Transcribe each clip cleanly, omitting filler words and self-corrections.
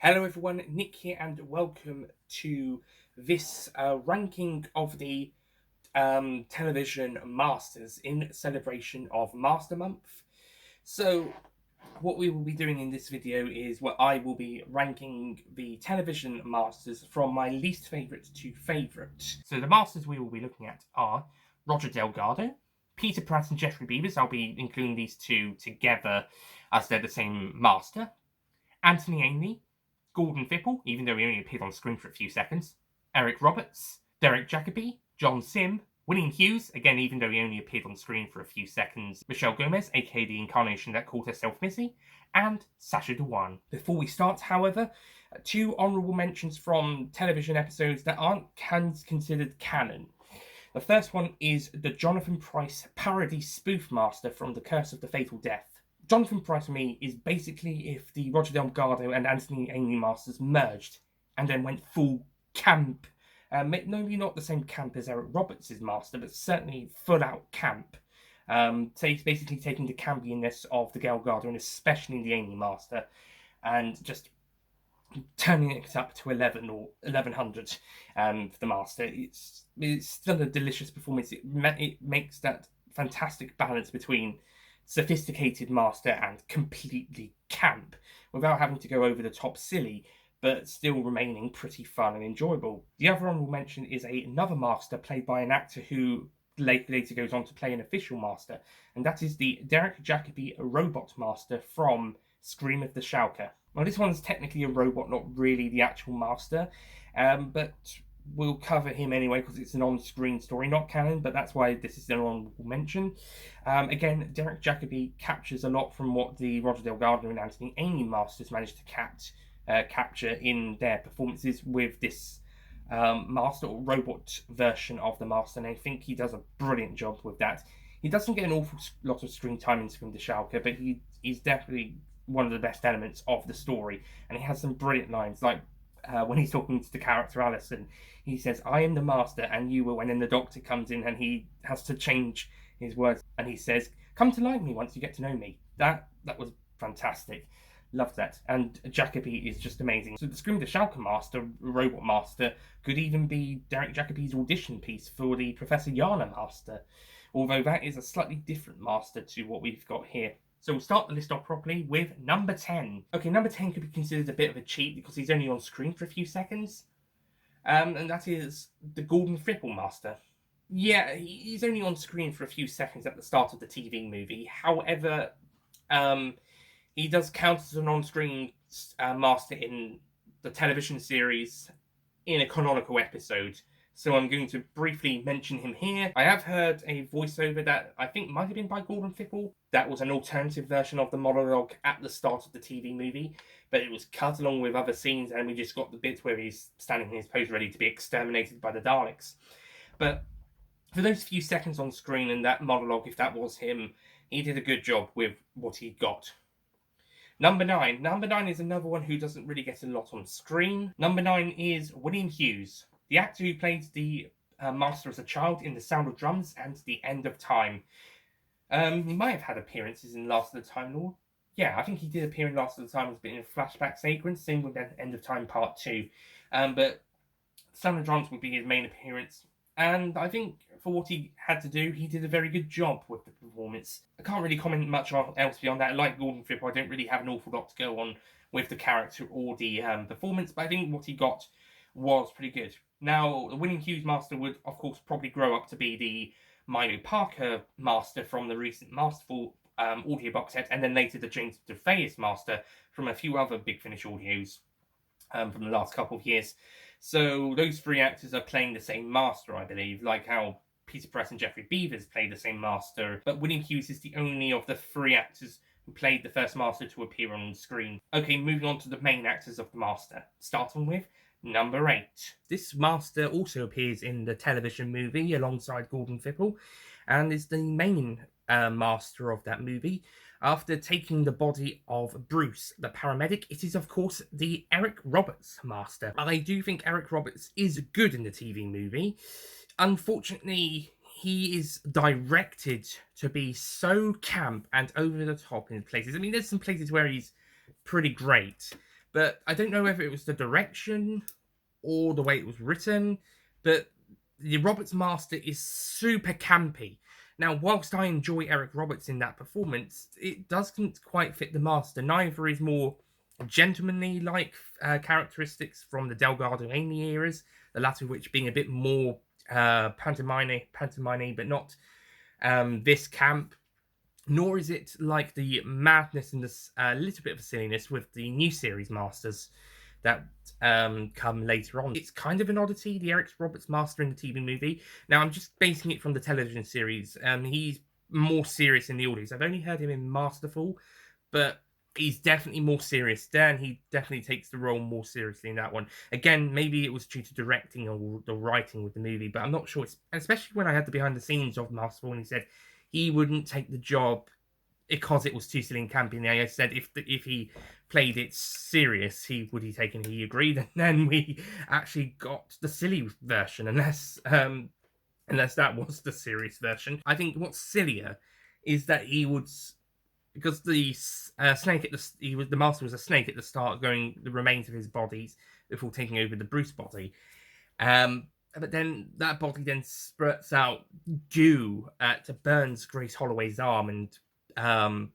Hello everyone, Nick here and welcome to this ranking of the television masters in celebration of Master Month. So what we will be doing in this video is I will be ranking the television masters from my least favourite to favourite. So the masters we will be looking at are Roger Delgado, Peter Pratt and Jeffrey Beavers. I'll be including these two together as they're the same master. Anthony Ainley, Gordon Fipple, even though he only appeared on screen for a few seconds, Eric Roberts, Derek Jacobi, John Sim, William Hughes, again even though he only appeared on screen for a few seconds, Michelle Gomez, aka the incarnation that called herself Missy, and Sasha Dewan. Before we start, however, two honourable mentions from television episodes that aren't considered canon. The first one is the Jonathan Pryce parody spoof master from The Curse of the Fatal Death. Jonathan Pryce, for me, is basically if the Roger Delgado and Anthony Ainley masters merged and then went full camp. Maybe not the same camp as Eric Roberts' master, but certainly full-out camp. So he's basically taking the campiness of the Delgado and especially the Ainley master and just turning it up to 11 or 1100 for the master. It's still a delicious performance. It makes that fantastic balance between sophisticated master and completely camp without having to go over the top silly, but still remaining pretty fun and enjoyable. The other one we'll mention is another master played by an actor who later goes on to play an official master, and that is the Derek Jacobi robot master from Scream of the Shulker. Well, this one's technically a robot, not really the actual master, but we'll cover him anyway because it's an on-screen story, not canon, but that's why this is an honorable mention. Again, Derek Jacobi captures a lot from what the Roger Delgado and Anthony Ainley masters managed to capture in their performances with this master or robot version of the master, and I think he does a brilliant job with that. He doesn't get an awful lot of screen time in Scream the Shulker, but he's definitely one of the best elements of the story, and he has some brilliant lines, like when he's talking to the character Alison, he says, "I am the master and you will," and then the doctor comes in and he has to change his words and he says, "Come to like me once you get to know me." That was fantastic. Loved that. And Jacobi is just amazing. So the Scream the Shulker master, robot master, could even be Derek Jacobi's audition piece for the Professor Yana master, although that is a slightly different master to what we've got here. So we'll start the list off properly with number 10. Okay, number 10 could be considered a bit of a cheat because he's only on screen for a few seconds. And that is the Gordon Fipple master. Yeah, he's only on screen for a few seconds at the start of the TV movie. However, he does count as an on-screen master in the television series in a canonical episode. So I'm going to briefly mention him here. I have heard a voiceover that I think might have been by Gordon Fipple. That was an alternative version of the monologue at the start of the TV movie, but it was cut along with other scenes, and we just got the bit where he's standing in his pose ready to be exterminated by the Daleks. But for those few seconds on screen in that monologue, if that was him, he did a good job with what he got. Number 9. Number 9 is another one who doesn't really get a lot on screen. Number 9 is William Hughes, the actor who played the master as a child in The Sound of Drums and The End of Time. He might have had appearances in Last of the Time Lord. Yeah, I think he did appear in Last of the Time, but in a flashback sequence, same with End of Time Part 2. But Sound of Drums would be his main appearance. And I think for what he had to do, he did a very good job with the performance. I can't really comment much else beyond that. Like Gordon Fipple, I don't really have an awful lot to go on with the character or the performance, but I think what he got was pretty good. Now, the William Hughes master would, of course, probably grow up to be the Milo Parker master from the recent Masterful audio box set, and then later the James DeFeus master from a few other Big Finish audios from the last couple of years. So those three actors are playing the same master, I believe, like how Peter Pratt and Jeffrey Beavers play the same master, but William Hughes is the only of the three actors who played the first master to appear on screen. Okay, moving on to the main actors of the master, starting with number 8. This master also appears in the television movie alongside Gordon Fipple, and is the main master of that movie. After taking the body of Bruce, the paramedic, it is, of course, the Eric Roberts master. I do think Eric Roberts is good in the TV movie. Unfortunately, he is directed to be so camp and over the top in places. I mean, there's some places where he's pretty great, But I don't know whether it was the direction or the way it was written, but the Roberts Master is super campy. Now, whilst I enjoy Eric Roberts in that performance, it doesn't quite fit the Master. Neither is more gentlemanly like characteristics from the Delgado Amy eras, the latter of which being a bit more pantomime, but not this camp. Nor is it like the madness and this little bit of silliness with the new series Masters that come later on. It's kind of an oddity, the Eric Roberts Master in the TV movie. Now, I'm just basing it from the television series. He's more serious in the audience. I've only heard him in Masterful, but he's definitely more serious there, and he definitely takes the role more seriously in that one. Again, maybe it was due to directing or the writing with the movie, but I'm not sure. Especially when I had the behind the scenes of Masterful, and he said he wouldn't take the job because it was too silly and campy. And I said if he played it serious, he take it. And he agreed, and then we actually got the silly version, unless that was the serious version. I think what's sillier is that he would, because the snake at the Master was a snake at the start, going the remains of his bodies before taking over the Bruce body. But then that body then spurts out goo to burns Grace Holloway's arm and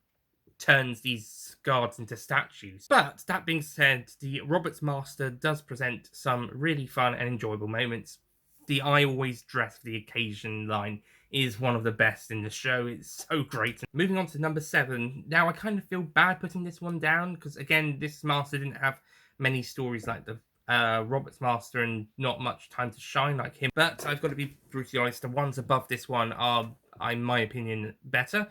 turns these guards into statues. But that being said, the Roberts Master does present some really fun and enjoyable moments. The "I always dress for the occasion" line is one of the best in the show. It's so great. Moving on to number 7. Now, I kind of feel bad putting this one down because, again, this Master didn't have many stories like the Roberts Master and not much time to shine like him. But I've got to be brutally honest, the ones above this one are, in my opinion, better.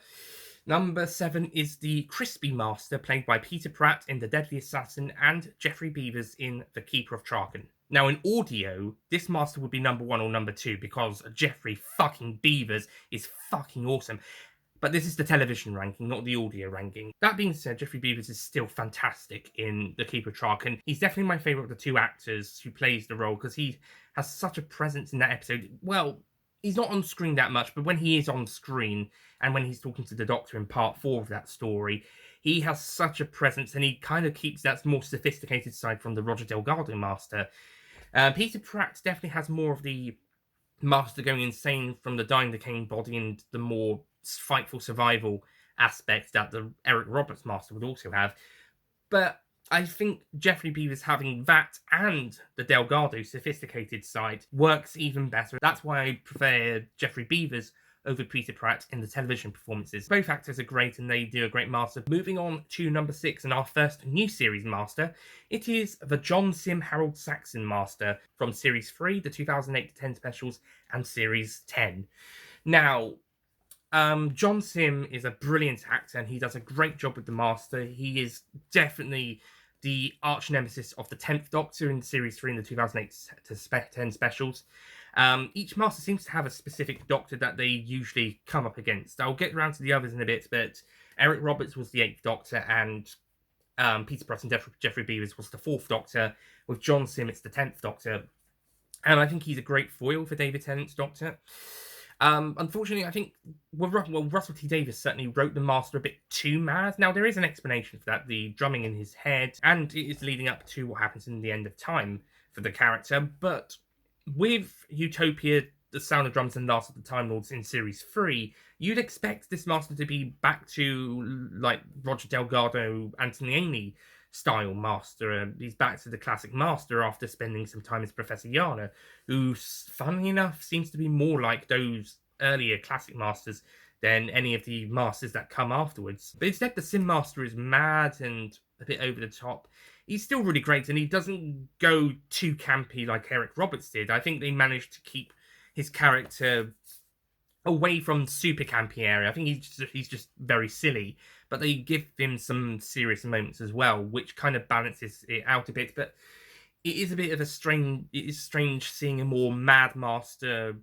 Number 7 is the Crispy Master, played by Peter Pratt in The Deadly Assassin and Jeffrey Beavers in The Keeper of Traken. Now, in audio, this Master would be number 1 or number 2 because Jeffrey fucking Beavers is fucking awesome. But this is the television ranking, not the audio ranking. That being said, Jeffrey Beavers is still fantastic in The Keeper of Traken. He's definitely my favourite of the 2 actors who plays the role because he has such a presence in that episode. Well, he's not on screen that much, but when he is on screen and when he's talking to the Doctor in part 4 of that story, he has such a presence and he kind of keeps that more sophisticated side from the Roger Delgado Master. Peter Pratt definitely has more of the Master going insane from the dying decaying body and the more fightful survival aspect that the Eric Roberts Master would also have. But I think Jeffrey Beavers having that and the Delgado sophisticated side works even better. That's why I prefer Jeffrey Beavers over Peter Pratt in the television performances. Both actors are great and they do a great Master. Moving on to number 6 and our first new series Master, it is the John Sim Harold Saxon Master from Series 3, the 2008-10 specials, and Series 10. Now, John Sim is a brilliant actor and he does a great job with the Master. He is definitely the arch nemesis of the 10th Doctor in Series 3 in the 2008-10 specials. Each Master seems to have a specific Doctor that they usually come up against. I'll get around to the others in a bit, but Eric Roberts was the 8th Doctor and Peter Pratt and Jeffrey Beavers was the 4th Doctor. With John Sim, it's the 10th Doctor. And I think he's a great foil for David Tennant's Doctor. Unfortunately, I think Russell T Davies certainly wrote the Master a bit too mad. Now, there is an explanation for that, the drumming in his head, and it is leading up to what happens in the end of time for the character. But with Utopia, the Sound of Drums and Last of the Time Lords in Series 3, you'd expect this Master to be back to, like, Roger Delgado, Antonioni style Master. He's back to the classic Master after spending some time as Professor Yana, who, funnily enough, seems to be more like those earlier classic Masters than any of the Masters that come afterwards. But instead, the Sim Master is mad and a bit over the top. He's still really great, and he doesn't go too campy like Eric Roberts did. I think they managed to keep his character away from super campy area. I think he's just very silly, but they give him some serious moments as well, which kind of balances it out a bit. But it is a bit of a strange. It is strange seeing a more mad Master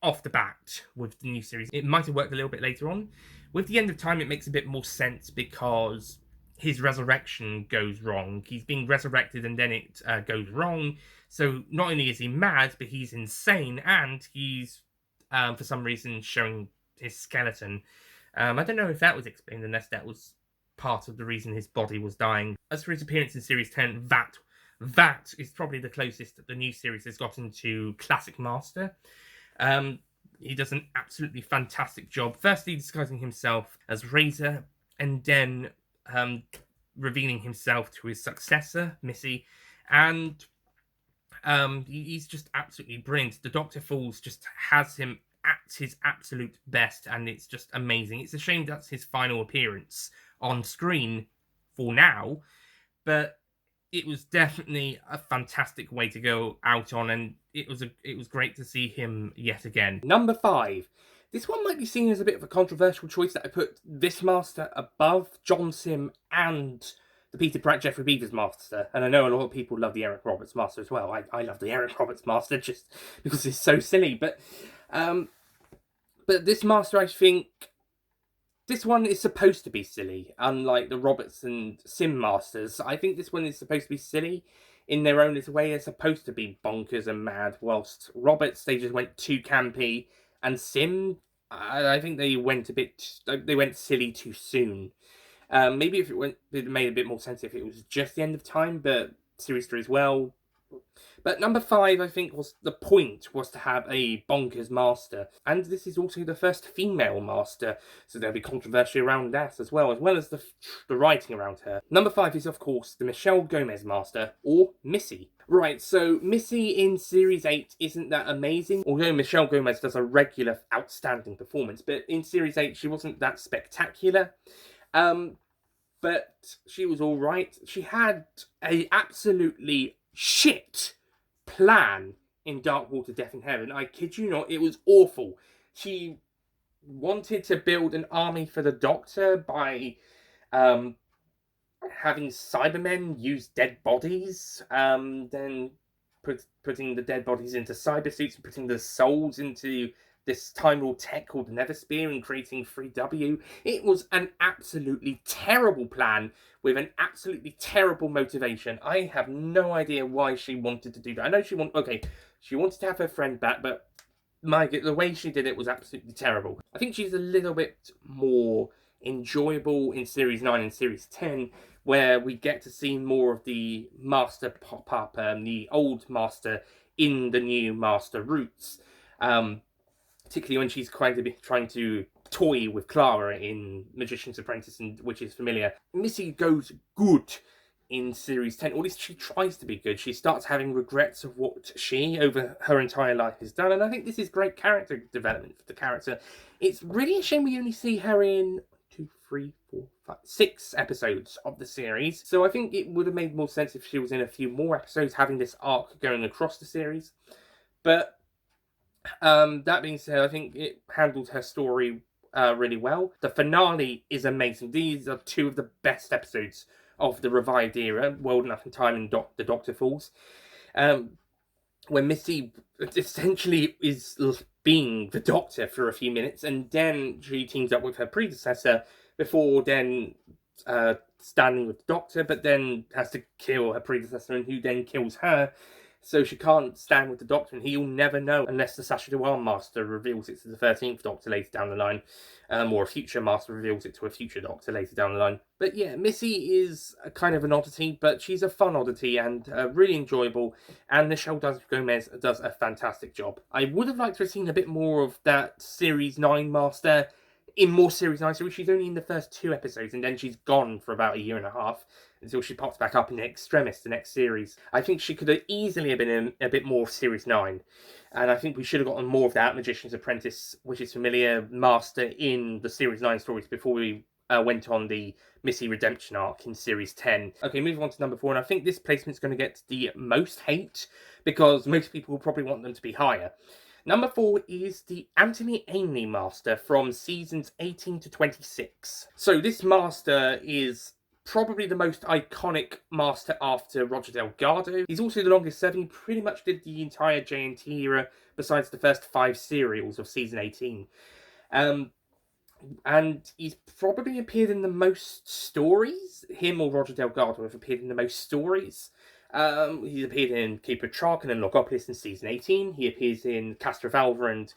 off the bat with the new series. It might have worked a little bit later on. With the End of Time, it makes a bit more sense because his resurrection goes wrong. He's being resurrected and then it goes wrong. So not only is he mad, but he's insane and he's for some reason showing his skeleton. I don't know if that was explained unless that was part of the reason his body was dying. As for his appearance in Series 10, that is probably the closest that the new series has gotten to classic Master. He does an absolutely fantastic job, firstly disguising himself as Razor, and then revealing himself to his successor, Missy, and he's just absolutely brilliant. The Doctor Falls just has him at his absolute best, and it's just amazing. It's a shame that's his final appearance on screen for now, but it was definitely a fantastic way to go out on, and it was great to see him yet again. Number 5. This one might be seen as a bit of a controversial choice, that I put this Master above John Sim and the Peter Pratt, Jeffrey Beavers Master. And I know a lot of people love the Eric Roberts Master as well. I love the Eric Roberts Master just because it's so silly. But this Master, I think, this one is supposed to be silly, unlike the Roberts and Sim Masters. I think this one is supposed to be silly in their own little way. They're supposed to be bonkers and mad, whilst Roberts, they just went too campy, and Sim, I think they went silly too soon. Maybe if it made a bit more sense if it was just the end of time, but Series 3 as well. But number 5, I think, was the point was to have a bonkers Master. And this is also the first female Master, so there'll be controversy around that as well as the writing around her. Number 5 is, of course, the Michelle Gomez Master, or Missy. Right, so Missy in Series 8 isn't that amazing, although Michelle Gomez does a regular outstanding performance, but in Series 8 she wasn't that spectacular. But she was alright. She had a absolutely shit plan in Dark Water, Death in Heaven. I kid you not, it was awful. She wanted to build an army for the Doctor by having Cybermen use dead bodies, then putting the dead bodies into cybersuits and putting the souls into this Time Lord tech called Neversphere and creating 3W. It was an absolutely terrible plan with an absolutely terrible motivation. I have no idea why she wanted to do that. I know she wanted to have her friend back, but the way she did it was absolutely terrible. I think she's a little bit more enjoyable in Series 9 and Series 10, where we get to see more of the Master pop up, the old Master in the new Master roots. Particularly when she's trying to toy with Clara in Magician's Apprentice and Witch's Familiar. Missy goes good in Series 10, or at least she tries to be good. She starts having regrets of what she, over her entire life, has done, and I think this is great character development for the character. It's really a shame we only see her in 6 episodes of the series, so I think it would have made more sense if she was in a few more episodes, having this arc going across the series. But that being said, I think it handled her story really well. The finale is amazing. These are 2 of the best episodes of the revived era, World Enough and Time and The Doctor Falls, when Missy essentially is being the Doctor for a few minutes, and then she teams up with her predecessor before then standing with the Doctor, but then has to kill her predecessor, and who then kills her. So she can't stand with the Doctor, and he'll never know unless the Sasha Dewan Master reveals it to the 13th Doctor later down the line, or a future Master reveals it to a future Doctor later down the line. But yeah, Missy is a kind of an oddity, but she's a fun oddity and really enjoyable, and Michelle Gomez does a fantastic job. I would have liked to have seen a bit more of that Series 9 Master in more Series 9 series. She's only in the first 2 episodes, and then she's gone for about a year and a half until she pops back up in Extremis, the next series. I think she could have easily been in a bit more of Series 9, and I think we should have gotten more of that Magician's Apprentice, Witch's Familiar Master in the Series 9 stories before we went on the Missy redemption arc in Series 10. Okay, moving on to number 4, and I think this placement's going to get the most hate, because most people will probably want them to be higher. Number 4 is the Anthony Ainley Master from seasons 18 to 26. So this Master is probably the most iconic Master after Roger Delgado. He's also the longest serving. He pretty much did the entire JNT era, besides the first 5 serials of season 18. And he's probably appeared in the most stories. Him or Roger Delgado have appeared in the most stories. He's appeared in Keeper Traken and Logopolis in season 18. He appears in Castrovalva and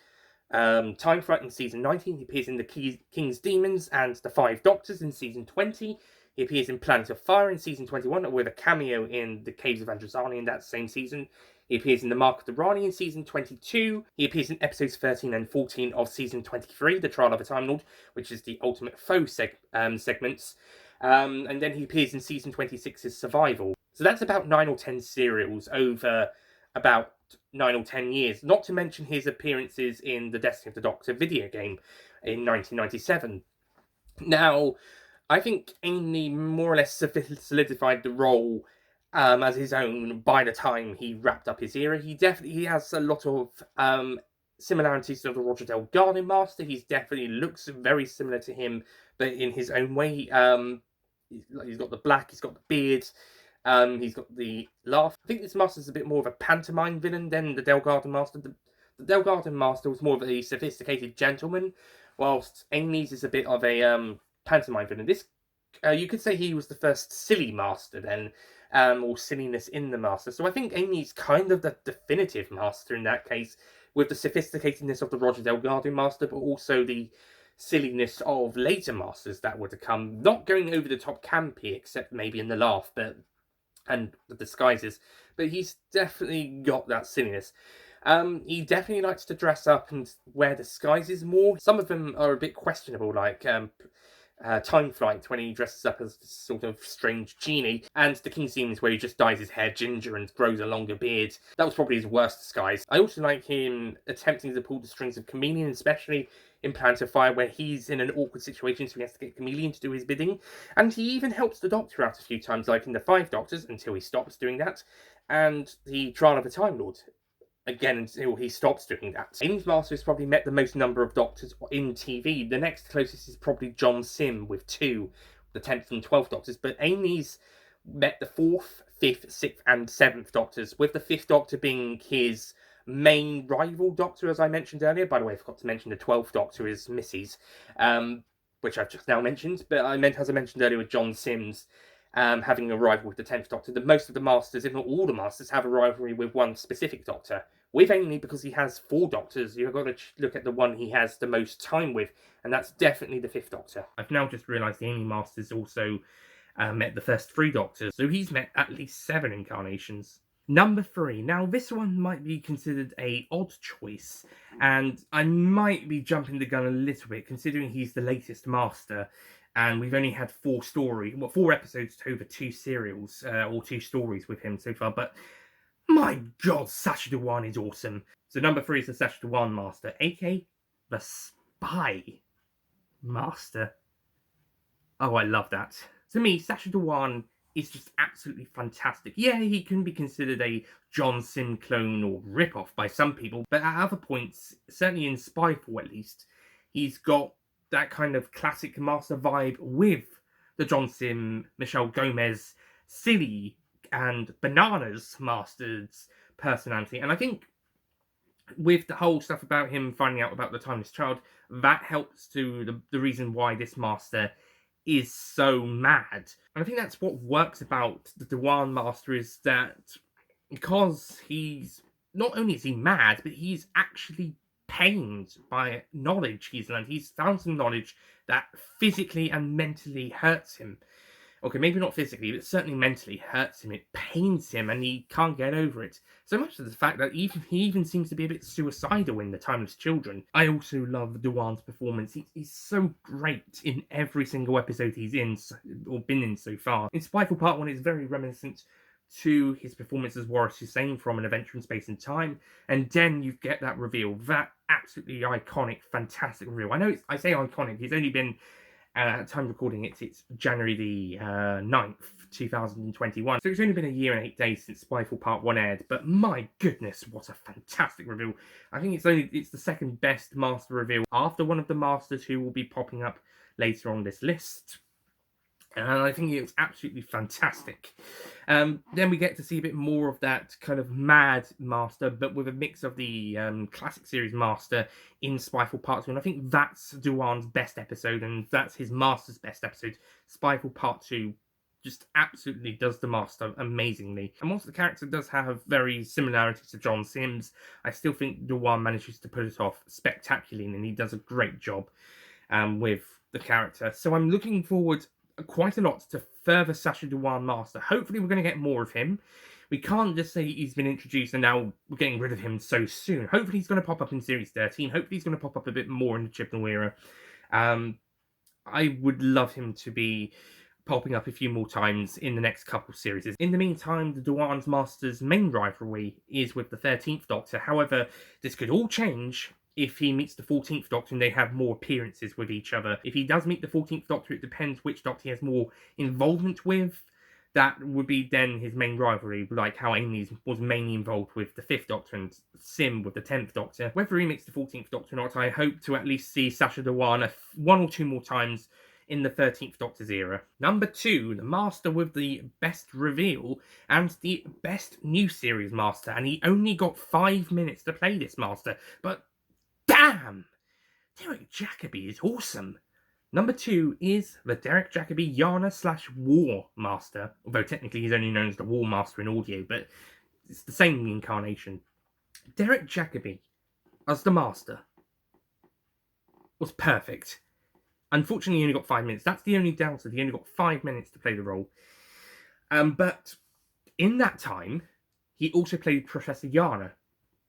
Time Flight in season 19. He appears in the King's Demons and the Five Doctors in season 20. He appears in Planet of Fire in season 21 with a cameo in the Caves of Androzani in that same season. He appears in The Mark of the Rani in season 22. He appears in episodes 13 and 14 of season 23, The Trial of a Time Lord, which is the Ultimate Foe segments. And then he appears in season 26's Survival. So that's about 9 or 10 serials over about 9 or 10 years, not to mention his appearances in the Destiny of the Doctor video game in 1997. Now, I think Amy more or less solidified the role as his own by the time he wrapped up his era. He has a lot of similarities to the Roger Delgado Master. He definitely looks very similar to him, but in his own way. He's got the black, he's got the beard, he's got the laugh. I think this Master's a bit more of a pantomime villain than the Delgado Master. The Delgado Master was more of a sophisticated gentleman, whilst Amy's is a bit of a pantomime villain. This, you could say he was the first silly Master then, or silliness in the Master. So I think Amy's kind of the definitive Master in that case, with the sophisticatedness of the Roger Delgado Master, but also the silliness of later Masters that were to come. Not going over the top campy, except maybe in the laugh, and the disguises, but he's definitely got that silliness. He definitely likes to dress up and wear disguises more. Some of them are a bit questionable, like Time Flight, when he dresses up as this sort of strange genie, and the King's Demons, where he just dyes his hair ginger and grows a longer beard. That was probably his worst disguise. I also like him attempting to pull the strings of Chameleon, especially in Planet of Fire, where he's in an awkward situation, so he has to get Chameleon to do his bidding. And he even helps the Doctor out a few times, like in the Five Doctors, until he stops doing that, and the Trial of a Time Lord, again until he stops doing that. Amy's Master has probably met the most number of Doctors in TV. The next closest is probably John Sim with 2, the 10th and 12th Doctors, but Amy's met the 4th, 5th, 6th and 7th Doctors, with the 5th Doctor being his main rival Doctor, as I mentioned earlier. By the way, I forgot to mention the 12th Doctor is Missy's, which I've just now mentioned, but as I mentioned earlier with John Sims, having a rival with the 10th Doctor. Most of the Masters, if not all the Masters, have a rivalry with one specific Doctor. With Amy, because he has 4 Doctors, you've got to look at the one he has the most time with, and that's definitely the 5th Doctor. I've now just realised the Amy Masters also met the first 3 Doctors, so he's met at least 7 incarnations. Number 3. Now, this one might be considered a odd choice, and I might be jumping the gun a little bit, considering he's the latest Master, and we've only had 4 episodes over 2 serials, or 2 stories with him so far, but my god, Sasha Dewan is awesome. So number 3 is the Sasha Dewan Master, aka the Spy Master. Oh, I love that. To me, Sasha Dewan is just absolutely fantastic. Yeah, he can be considered a John Sim clone or rip-off by some people, but at other points, certainly in Spyfall at least, he's got that kind of classic Master vibe with the John Sim, Michelle Gomez, silly and bananas Master's personality. And I think with the whole stuff about him finding out about the Timeless Child, that helps to the reason why this Master is so mad. And I think that's what works about the Dewan Master, is that because he's, not only is he mad, but he's actually pained by knowledge he's learned. He's found some knowledge that physically and mentally hurts him. Okay, maybe not physically, but certainly mentally hurts him. It pains him, and he can't get over it. So much to the fact that he even seems to be a bit suicidal in The Timeless Children. I also love Dewan's performance. He's so great in every single episode he's in, or been in so far. In Spyfall Part 1, it's very reminiscent to his performance as Waris Hussein from An Adventure in Space and Time, and then you get that reveal, that absolutely iconic, fantastic reveal. I say iconic, he's only been, at time recording it's January the 9th, 2021, so it's only been a year and 8 days since Spyfall Part 1 aired, but my goodness, what a fantastic reveal. I think it's the second best Master reveal, after one of the Masters who will be popping up later on this list. And I think it was absolutely fantastic. Then we get to see a bit more of that kind of mad Master, but with a mix of the classic series Master in Spyfall Part 2. And I think that's Dewan's best episode, and that's his Master's best episode. Spyfall Part 2 just absolutely does the Master amazingly. And whilst the character does have very similarities to John Sims, I still think Dewan manages to pull it off spectacularly, and he does a great job with the character. So I'm looking forward quite a lot to further Sasha Dewan Master. Hopefully we're going to get more of him. We can't just say he's been introduced and now we're getting rid of him so soon. Hopefully he's going to pop up in Series 13. Hopefully he's going to pop up a bit more in the Chibnall era. I would love him to be popping up a few more times in the next couple of series. In the meantime, the Dewan's Master's main rivalry is with the 13th Doctor. However, this could all change if he meets the 14th Doctor and they have more appearances with each other. If he does meet the 14th Doctor, it depends which Doctor he has more involvement with. That would be then his main rivalry, like how Amy was mainly involved with the 5th Doctor and Sim with the 10th Doctor. Whether he meets the 14th Doctor or not, I hope to at least see Sasha Dewan one or two more times in the 13th Doctor's era. Number 2, the Master with the best reveal and the best new series Master, and he only got 5 minutes to play this Master, but damn! Derek Jacobi is awesome. Number 2 is the Derek Jacobi Yana/War Master, although technically he's only known as the War Master in audio, but it's the same incarnation. Derek Jacobi as the Master was perfect. Unfortunately, he only got 5 minutes. That's the only downside. He only got 5 minutes to play the role. But in that time, he also played Professor Yana,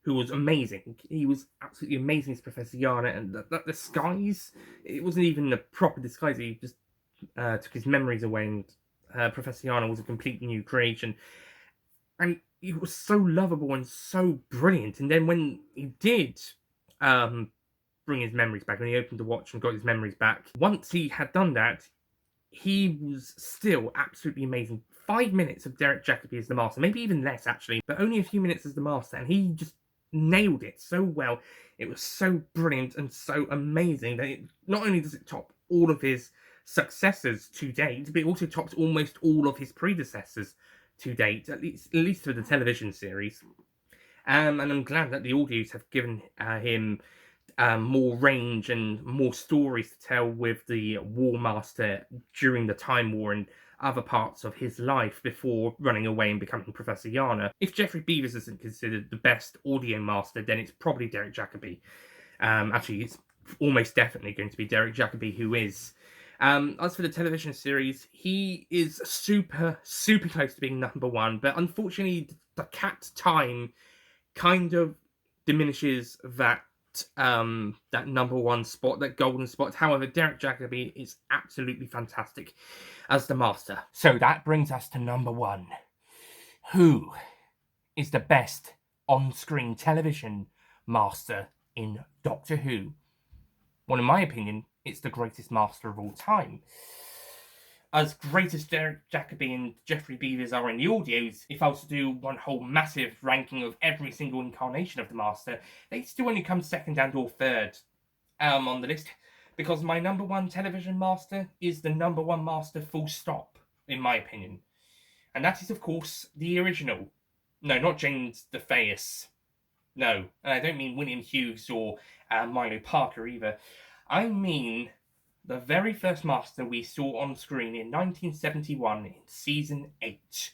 who was amazing. He was absolutely amazing as Professor Yana, and the disguise, it wasn't even a proper disguise. He just took his memories away, and Professor Yana was a complete new creation. And he was so lovable and so brilliant. And then when he did bring his memories back, when he opened the watch and got his memories back, once he had done that, he was still absolutely amazing. 5 minutes of Derek Jacobi as the Master, maybe even less actually, but only a few minutes as the Master, and he just nailed it so well. It was so brilliant and so amazing that not only does it top all of his successors to date, but it also tops almost all of his predecessors to date, at least for the television series. And I'm glad that the audios have given him more range and more stories to tell with the War Master during the Time War and other parts of his life before running away and becoming Professor Yana. If Geoffrey Beevers isn't considered the best audio master, then it's probably Derek Jacobi. Actually, it's almost definitely going to be Derek Jacobi who is. As for the television series, he is super close to being number 1, but unfortunately, the cat time kind of diminishes that number 1 spot, that golden spot. However, Derek Jacobi is absolutely fantastic as the Master. So that brings us to number 1. Who is the best on-screen television Master in Doctor Who? Well, in my opinion, it's the greatest Master of all time. As great as Derek Jacobi and Geoffrey Beevers are in the audios, if I was to do one whole massive ranking of every single incarnation of the Master, they'd still only come second and or third on the list, because my number 1 television Master is the number 1 Master full stop, in my opinion. And that is, of course, the original. No, not James DeFeus. No, and I don't mean William Hughes or Milo Parker either. I mean the very first Master we saw on screen in 1971 in Season 8.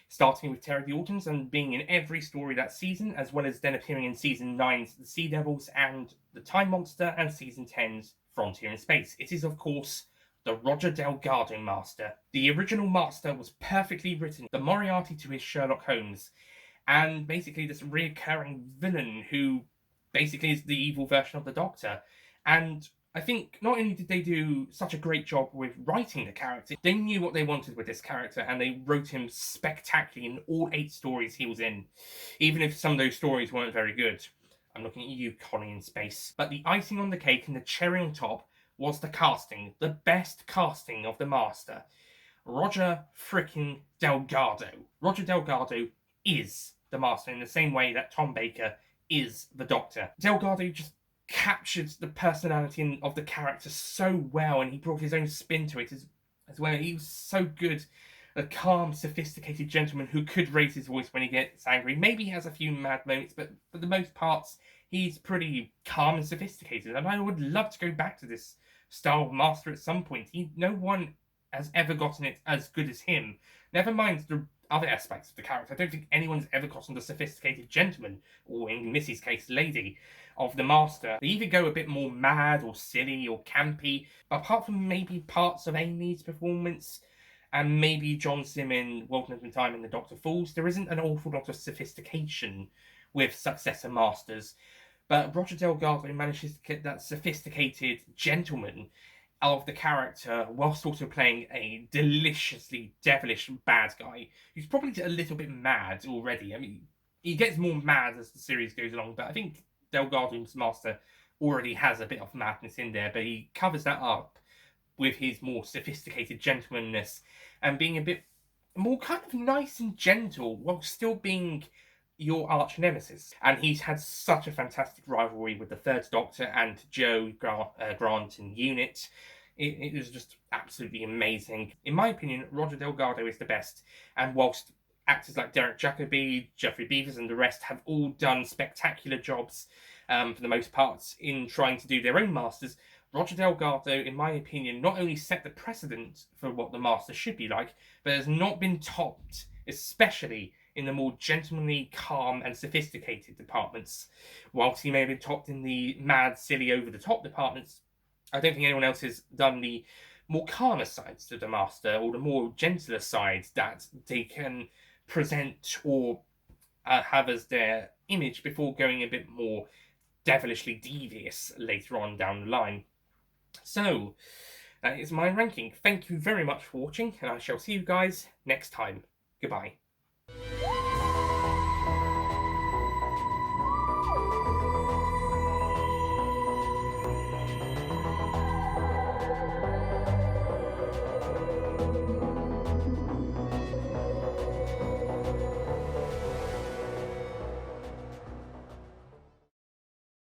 Starting with Terry the Autons and being in every story that season, as well as then appearing in Season 9's The Sea Devils and The Time Monster and Season 10's Frontier in Space. It is, of course, the Roger Delgado Master. The original Master was perfectly written, the Moriarty to his Sherlock Holmes, and basically this recurring villain who basically is the evil version of the Doctor. And I think not only did they do such a great job with writing the character, they knew what they wanted with this character and they wrote him spectacularly in all 8 stories he was in, even if some of those stories weren't very good. I'm looking at you, Connie in Space. But the icing on the cake and the cherry on top was the casting, the best casting of the Master. Roger frickin' Delgado. Roger Delgado is the Master in the same way that Tom Baker is the Doctor. Delgado just captured the personality of the character so well, and he brought his own spin to it as well. He was so good. A calm, sophisticated gentleman who could raise his voice when he gets angry. Maybe he has a few mad moments, but for the most parts, he's pretty calm and sophisticated. And I would love to go back to this style of Master at some point. No one has ever gotten it as good as him. Never mind the other aspects of the character. I don't think anyone's ever gotten the sophisticated gentleman, or in Missy's case, lady, of the Master. They either go a bit more mad or silly or campy, but apart from maybe parts of Amy's performance and maybe John Sim in World Ends in Time and the Doctor Falls, there isn't an awful lot of sophistication with successor Masters. But Roger Delgado manages to get that sophisticated gentleman of the character whilst also playing a deliciously devilish bad guy who's probably a little bit mad already. I mean, he gets more mad as the series goes along, but I think Delgado's Master already has a bit of madness in there, but he covers that up with his more sophisticated gentlemanness and being a bit more kind of nice and gentle while still being your arch nemesis. And he's had such a fantastic rivalry with the Third Doctor and Joe Grant and Unit. It was just absolutely amazing. In my opinion, Roger Delgado is the best. And whilst actors like Derek Jacobi, Jeffrey Beavers, and the rest have all done spectacular jobs for the most part in trying to do their own Masters, Roger Delgado, in my opinion, not only set the precedent for what the Master should be like, but has not been topped, especially in the more gentlemanly, calm, and sophisticated departments. Whilst he may have been topped in the mad, silly, over-the-top departments, I don't think anyone else has done the more calmer sides to the Master, or the more gentler sides that they can present or have as their image before going a bit more devilishly devious later on down the line. So, that is my ranking. Thank you very much for watching, and I shall see you guys next time. Goodbye.